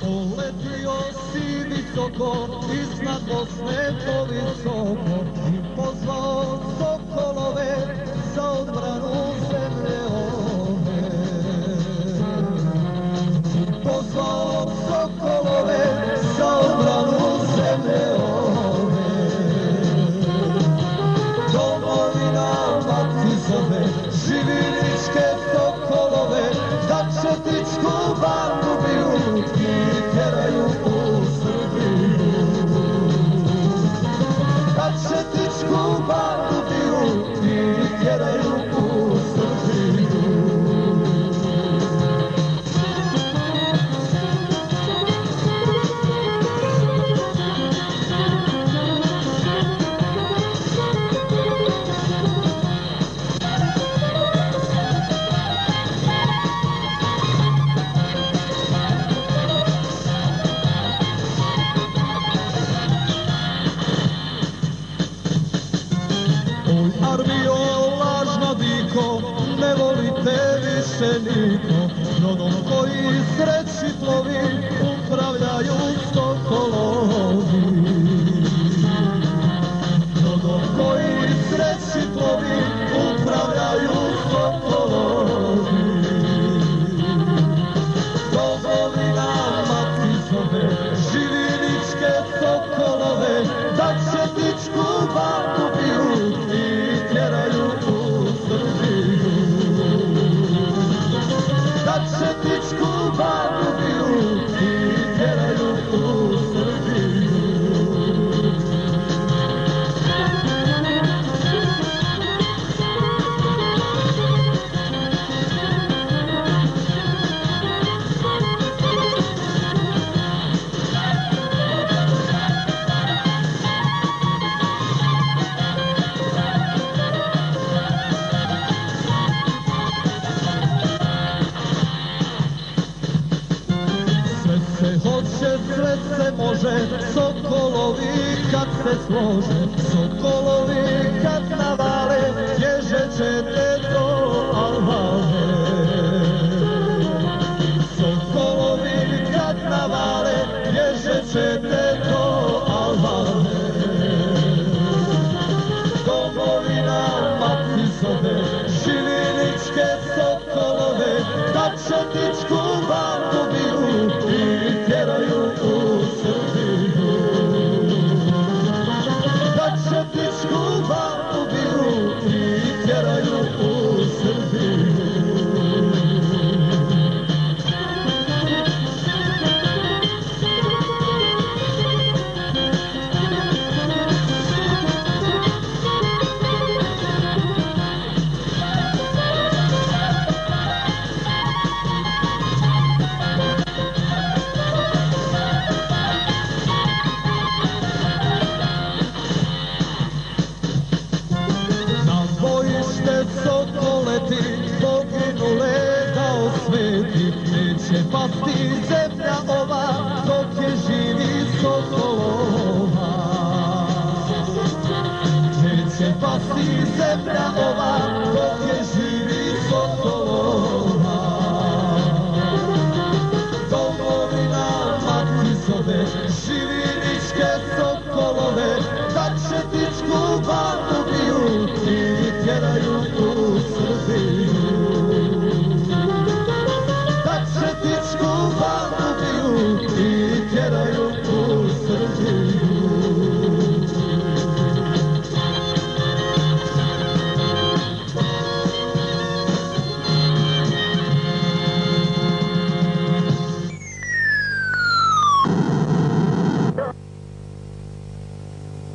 Poletio si visoko, iznad Bosne povisoko, i pozvao sokolove za odbranu zemlje ove. Pozvao sokolove za odbranu zemlje ove. Domovina mati zove, živi ničke sokolove, da četničku bandu biju i tjeraju u Srbiju. Da četničku bandu biju i tjeraju u Srbiju. Armijo lažna diko, ne volite više niko, brodom koji sreći plovi, upravljaju sokolovi. Brodom koji sreći plovi, upravljaju sokolovi. Domovina mati zove, živi ničke sokolove, da četničku bandu biju i tjeraju u Srbiju. Da četničku bandu biju i tjeraju u Srbiju. Sve se može, sokolovi kad se slože, sokolovi kad navale, bježet ćete do Alvane. Sokolovi kad navale, bježet ćete do Alvane. Domovina mati zove, živi ničke sokolove, da četničku bandu biju i